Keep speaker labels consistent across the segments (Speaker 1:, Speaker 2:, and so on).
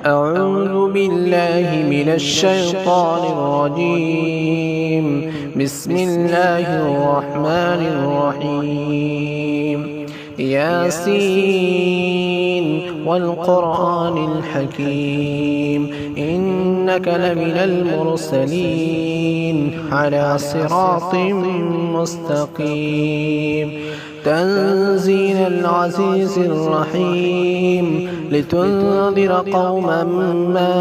Speaker 1: أعوذ بالله من الشيطان الرجيم. بسم الله الرحمن الرحيم. ياسين والقرآن الحكيم إنك لمن المرسلين على صراط مستقيم. تنزيل العزيز الرحيم لتنذر قوما ما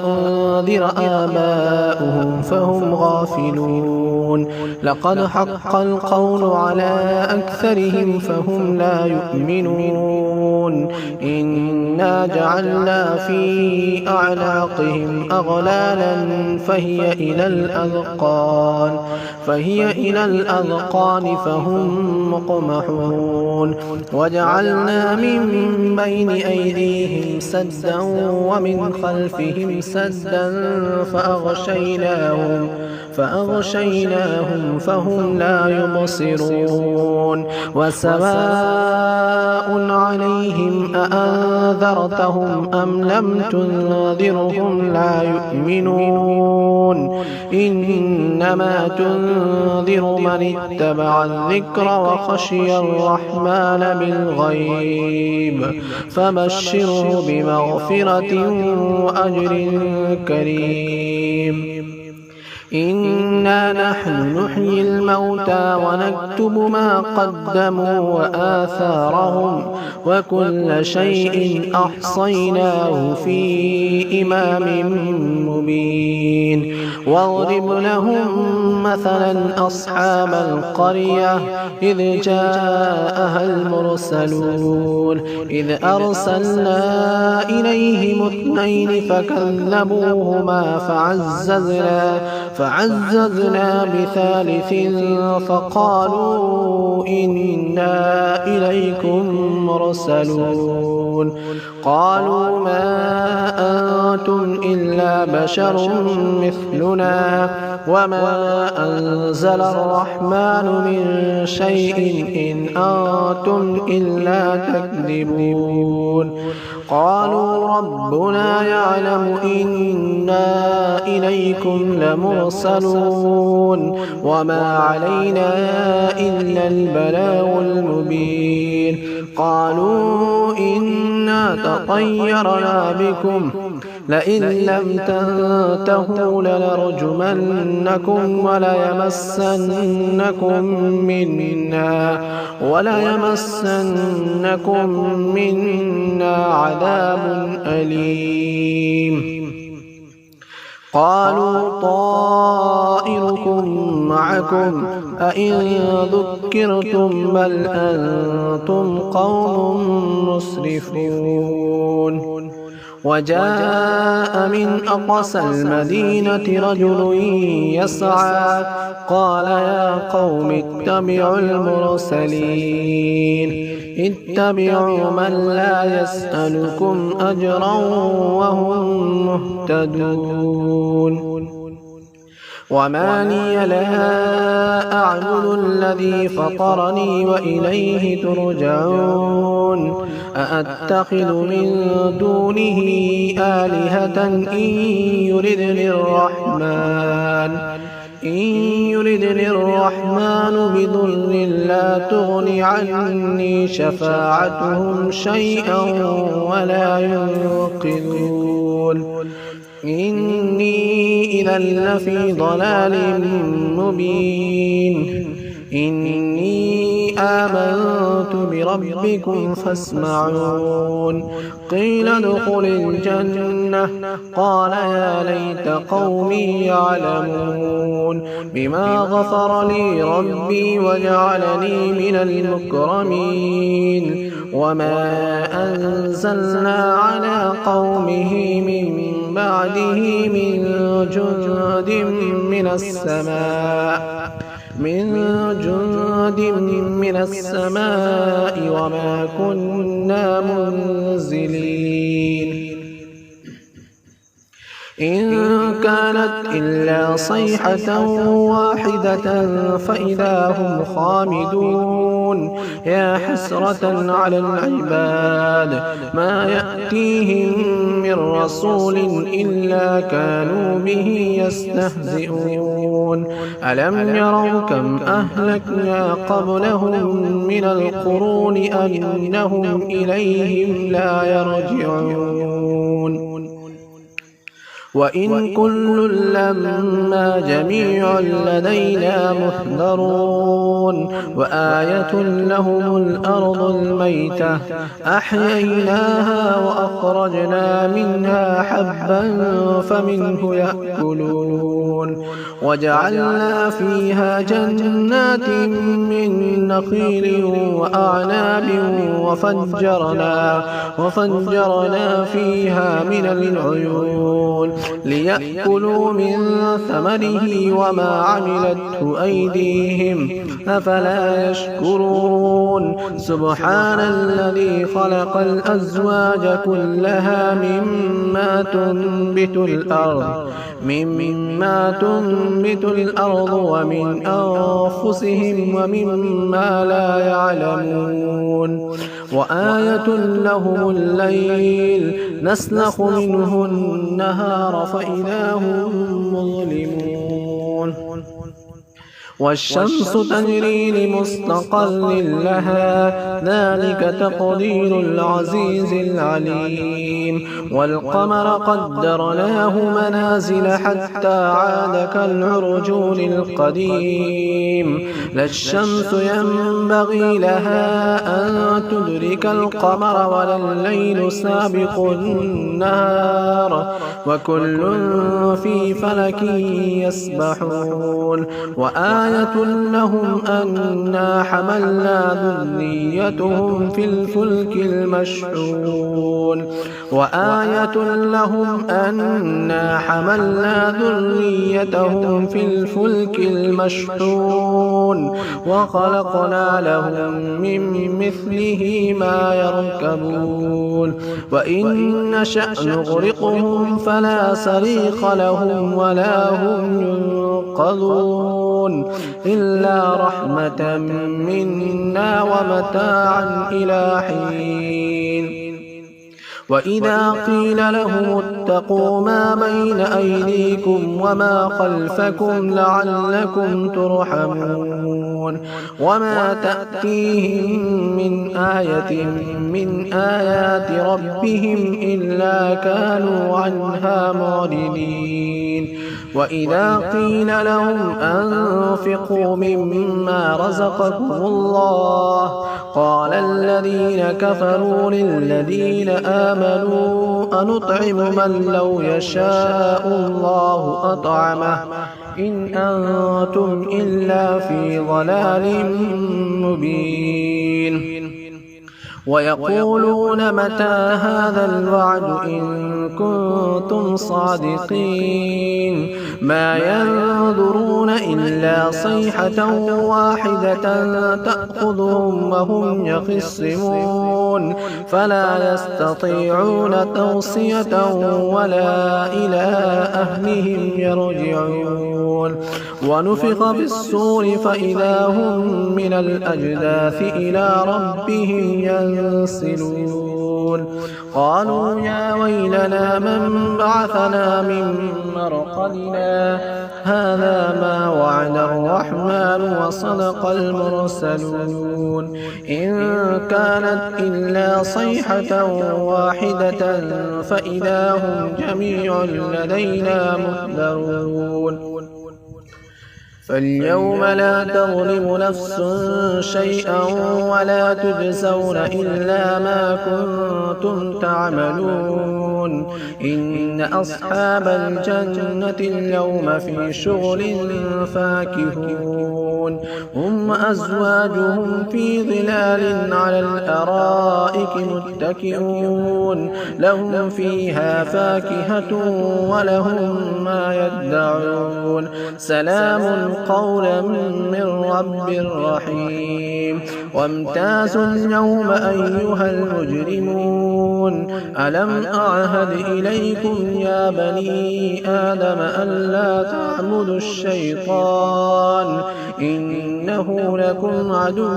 Speaker 1: أنذر آباؤهم فهم غافلون. لقد حق القول على أكثرهم فهم لا يؤمنون. إنا جعلنا في أعناقهم أغلالا فهي إلى الأذقان فهم مقمحون. وجعلنا من بين أيديهم سدا ومن خلفهم سدا فأغشيناهم فهم لا يبصرون. وسواء عليهم أأنذرتهم أم لم تنذرهم لا يؤمنون. إنما تنذر من اتبع الذكر وخشي الرحمن بالغيب فبشره بمغفرة وأجر كريم. إنا نحن نحيي الموتى ونكتب ما قدموا وآثارهم وكل شيء أحصيناه في إمام مبين. واضرب لهم مثلا أصحاب القرية إذ جاءها المرسلون إذ أرسلنا إليهم 2 فكذبوهما فعززنا بثالث فقالوا إنا إليكم مرسلون. قالوا ما أنتم إلا بشر مثلنا وما أنزل الرحمن من شيء إن أنتم إلا تكذبون. قالوا ربنا يعلم إنا إليكم لمرسلون وما علينا إلا البلاغ المبين. قالوا إنا تطيرنا بكم لئن لم تنتهوا لنرجمنكم وليمسنكم منا عذاب أليم. قالوا طائركم معكم أئن ذكرتم بل أنتم قوم مسرفون. وجاء من أقصى المدينة رجل يسعى قال يا قوم اتبعوا المرسلين اتبعوا من لا يسألكم أجرا وهم مهتدون. وما لي لا أعبد الذي فطرني وإليه ترجعون. أأتخذ من دونه آلهة إن يردني الرحمن بضر لا تغن عني شفاعتهم شيئا ولا ينقذون. إني إذا لفي ضلال مبين. إني آمنت بربكم فاسمعون. قيل ادخل الجنة قال يا ليت قومي يعلمون بما غفر لي ربي وجعلني من المكرمين. وما أنزلنا على قومه من بعده من جند من السماء وما كنا منزلين. إن كانت إلا صيحة واحدة فإذا هم خامدون يا حسرة على العباد ما يأتيهم من من رسول إلا كانوا به يستهزئون ألم يروا كم أهلكنا قبلهم من القرون أنهم إليهم لا يرجعون وإن كل لما جميع لدينا محضرون وآية لهم الأرض الميتة أحييناها وأخرجنا منها حبا فمنه يأكلون وجعلنا فيها جنات من نخيل وأعناب وفجرنا فيها من العيون ليأكلوا من ثمره وما عملته أيديهم أفلا يشكرون سبحان الذي خلق الأزواج كلها مما تنبت الأرض ومن أنفسهم ومما لا يعلمون وآية لهم الليل نسلخ منه النهار فإذا هم مظلمون والشمس تجري لمستقر لها ذلك تقدير العزيز العليم والقمر قدرناه منازل حتى عاد كالعرجون القديم لا الشمس ينبغي لها أن تدرك القمر ولا الليل سابق النهار وكل في فلك يسبحون وآية لهم أنا حملنا ذريتهم في الفلك المشحون وخلقنا لهم من مثله ما يركبون وإن نشأ نغرقهم فلا صريخ لهم ولا هم ينقذون إلا رحمة منا ومتاعا إلى حين وإذا قيل لهم اتقوا ما بين أيديكم وما خلفكم لعلكم ترحمون وما تأتيهم من آية من آيات ربهم إلا كانوا عنها معرضين وإذا قيل لهم أنفقوا مما رزقكم الله قال الذين كفروا للذين آمنوا أنطعم من لو يشاء الله أطعمه إن أنتم إلا في ضلال مبين ويقولون متى هذا الوعد إن كنتم صادقين ما ينظرون إلا صيحة واحدة تأخذهم وهم يخصمون فلا يستطيعون توصية ولا إلى أهلهم يرجعون ونفخ بالصور فإذا هم من الأجداث إلى ربهم ينسلون قالوا يا ويلنا من بعثنا من مرقدنا هذا ما وعد الرحمن وصدق المرسلون إن كانت إلا صيحة واحدة فإذا هم جميع لدينا محضرون فاليوم لا تظلم نفس شيئا ولا تجزون إلا ما كنتم تعملون إن أصحاب الجنة اليوم في شغل فاكهون هم أزواجهم في ظلال على الأرائك متكئون لهم فيها فاكهة ولهم ما يدعون سلام قولا من رب رحيم وامتازوا اليوم أيها المجرمون ألم أعهد إليكم يا بني آدم ألا تعبدوا الشيطان إنه لكم عدو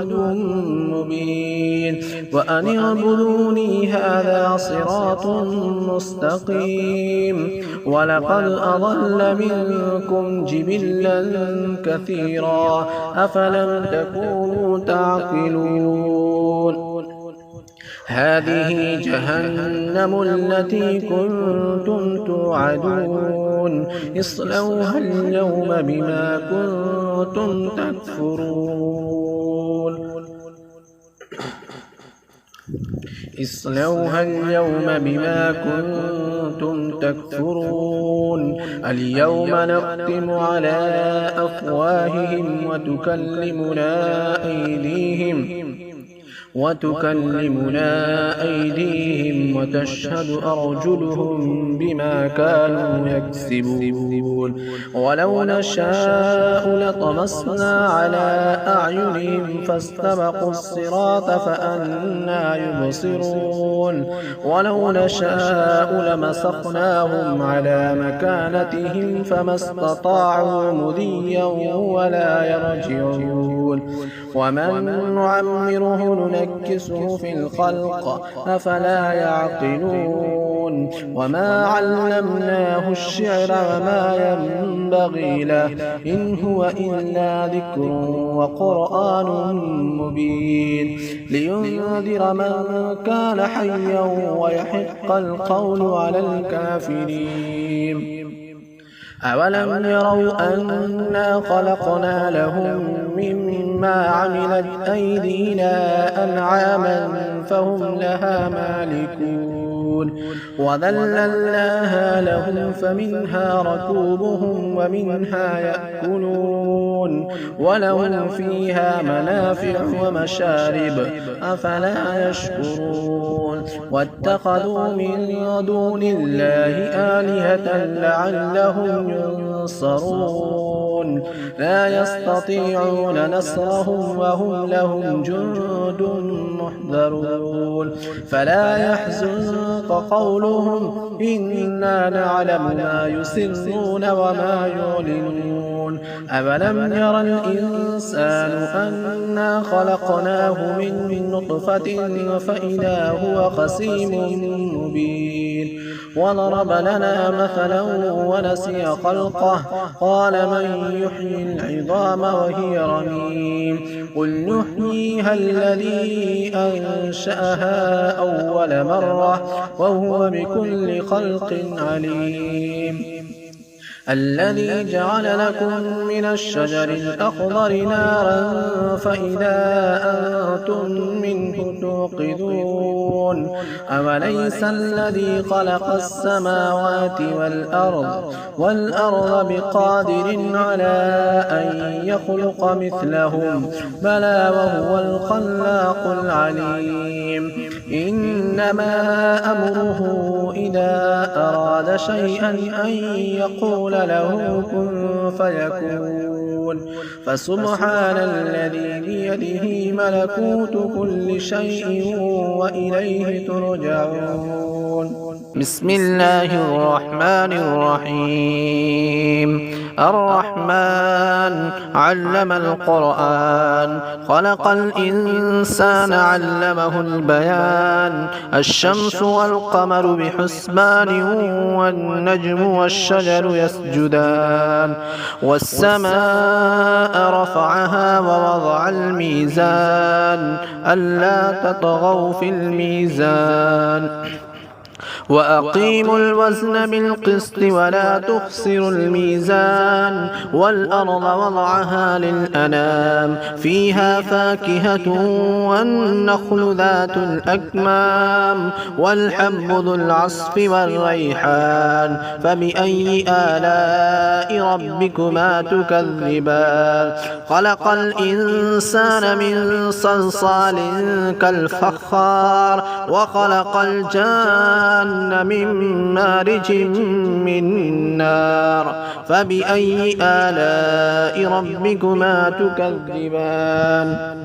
Speaker 1: مبين وأن اعبدوني هذا صراط مستقيم ولقد أضل منكم جبلا كثيرا أفلم تكونوا تعقلون هذه جهنم التي كنتم توعدون اصلوها اليوم بما كنتم تكفرون اصلوها اليوم بما كنتم تكفرون اليوم نختم على أفواههم وتكلمنا أيديهم وتشهد أرجلهم بما كانوا يكسبون ولو نشاء لطمسنا على أعينهم فاستبقوا الصراط فأنى يبصرون ولو نشاء لمسخناهم على مكانتهم فما استطاعوا مضيا ولا يرجعون ومن نعمره ننكسه في الخلق أفلا يعقلون وما علمناه الشعر وما ينبغي له إن هو إلا ذكر وقرآن مبين لينذر من كان حيا ويحق القول على الكافرين أولم يروا أنا خلقنا لهم مما عملت أيدينا أنعاما فهم لها مالكون وذللناها لهم فمنها ركوبهم ومنها يأكلون ولهم فيها منافع ومشارب أفلا يشكرون واتخذوا من دون الله آلهة لعلهم ينصرون لا يستطيعون نصرهم وهم لهم جند محضرون فلا يحزنك قولهم إنا نعلم ما يسرون وما يعلنون أولم ير الإنسان أنا خلقناه من نطفة فإذا هو خصيم مبين وضرب لنا مثلا ونسي خلقه قال من يحيي العظام وهي رميم قل يحييها الذي أنشأها أول مرة وهو بكل خلق عليم الذي جعل لكم من الشجر الأخضر نارا فإذا أنتم منه توقدون أوليس الذي خلق السماوات والأرض بقادر على أن يخلق مثلهم بلى وهو الخلاق العليم إنما أمره إذا أراد شيئا أن يقول له كن فيكون فسبحان الذي بيده ملكوت كل شيء وإليه ترجعون بسم الله الرحمن الرحيم الرحمن علم القرآن خلق الإنسان علمه البيان الشمس والقمر بحسبان والنجم والشجر يسجدان والسماء رفعها ووضع الميزان ألا تطغوا في الميزان وأقيموا الوزن بالقسط ولا تخسروا الميزان والأرض وضعها للأنام فيها فاكهة والنخل ذات الأكمام والحب ذو العصف والريحان فبأي آلاء ربكما تكذبان خلق الإنسان من صلصال كالفخار وخلق الجان من مارج من نار فبأي آلاء ربكما تكذبان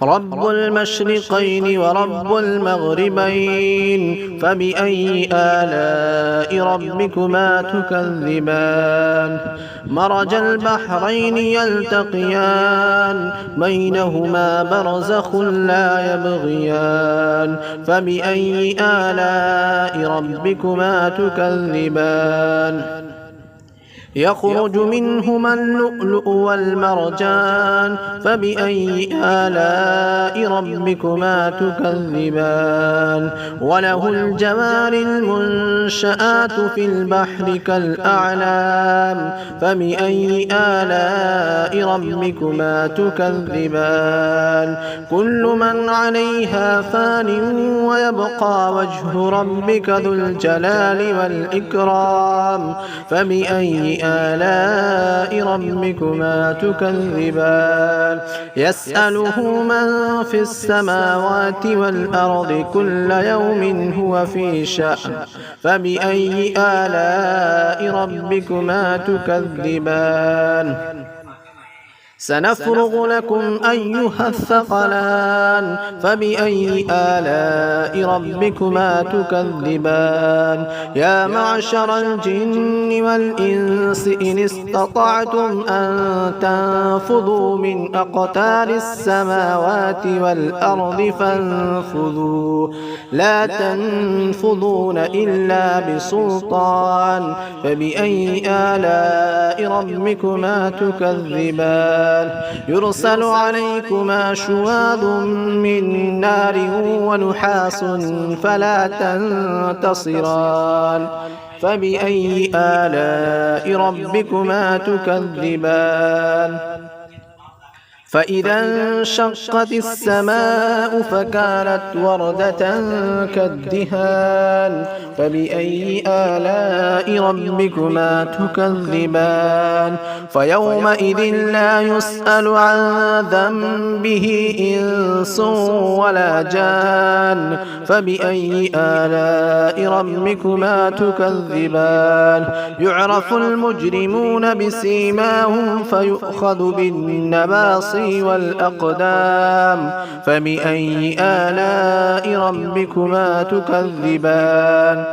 Speaker 1: رب المشرقين ورب المغربين فبأي آلاء ربكما تكذبان مرج البحرين يلتقيان بينهما برزخ لا يبغيان فبأي آلاء ربكما تكذبان يخرج منهما اللؤلؤ والمرجان فبأي آلاء ربكما تكذبان وله الجوار المنشآت في البحر كالأعلام فبأي آلاء ربكما تكذبان كل من عليها فان ويبقى وجه ربك ذو الجلال والإكرام فبأي آلاء ربكما تكذبان يسأله من في السماوات والأرض كل يوم هو في شأن فبأي آلاء ربكما تكذبان سنفرغ لكم أيها الثقلان فبأي آلاء ربكما تكذبان يا معشر الجن والإنس إن استطعتم أن تنفذوا من أقطار السماوات والأرض فانفذوا لا تنفذون إلا بسلطان فبأي آلاء ربكما تكذبان يرسل عليكما شواظ من نار ونحاس فلا تنتصران فبأي آلاء ربكما تكذبان فإذا انشقت السماء فكانت وردة كالدهان فبأي آلاء ربكما تكذبان فيومئذ لا يسأل عن ذنبه إنس ولا جان فبأي آلاء ربكما تكذبان يعرف المجرمون بسيماهم فيؤخذ بالنواصي والأقدام فبأي آلاء ربكما تكذبان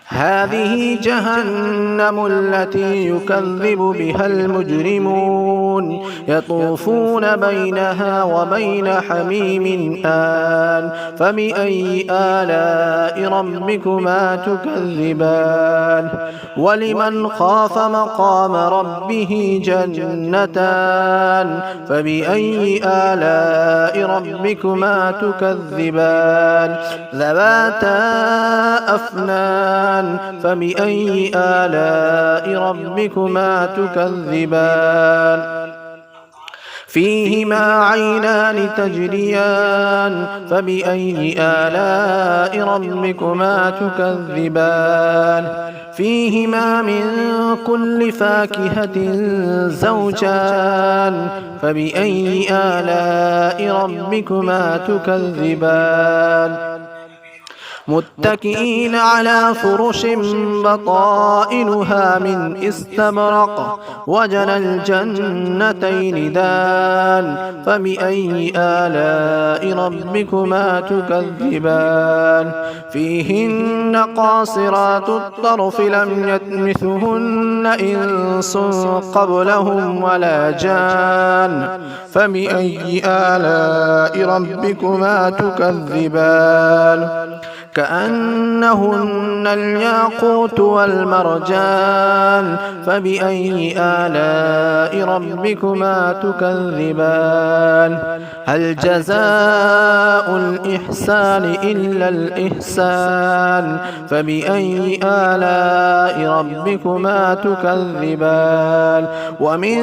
Speaker 1: هذه جهنم التي يكذب بها المجرمون يطوفون بينها وبين حميم آن فبأي آلاء ربكما تكذبان ولمن خاف مقام ربه جنتان فبأي آلاء ربكما تكذبان ذواتا أفنان فبأي آلاء ربكما تكذبان فيهما عينان تجريان فبأي آلاء ربكما تكذبان فيهما من كل فاكهة زوجان فبأي آلاء ربكما تكذبان متكئين على فرش بطائنها من استبرق وجنى الجنتين دان فبأي آلاء ربكما تكذبان فيهن قاصرات الطرف لم يطمثهن إنس قبلهم ولا جان فبأي آلاء ربكما تكذبان كأنهن الياقوت والمرجان فبأي آلاء ربكما تكذبان هل جزاء الإحسان إلا الإحسان فبأي آلاء ربكما تكذبان ومن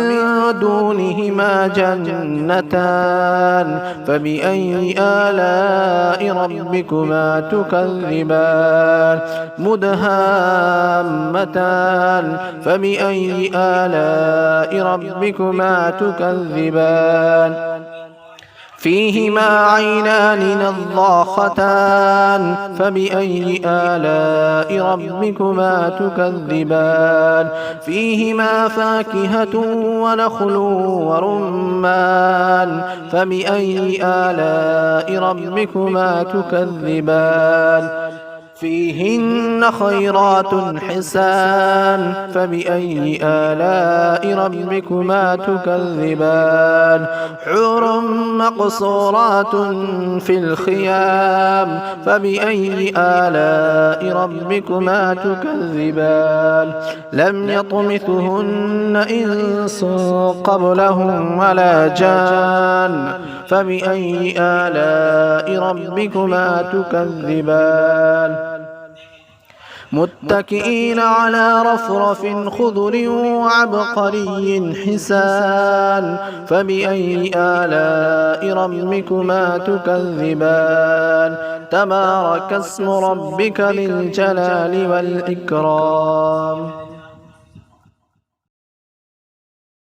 Speaker 1: دونهما جنتان فبأي آلاء ربكما تكذبان مدهامتان فبأي آلاء ربكما تكذبان فيهما عينان نضاختان فبأي آلاء ربكما تكذبان فيهما فاكهة ونخل ورمان فبأي آلاء ربكما تكذبان فيهن خيرات حسان فبأي آلاء ربكما تكذبان حور مقصورات في الخيام فبأي آلاء ربكما تكذبان لم يطمثهن إنس قبلهم ولا جان فبأي آلاء ربكما تكذبان متكئين على رفرف خضر وعبقري حسان فبأي آلاء ربكما تكذبان تبارك اسم ربك ذي الجلال والإكرام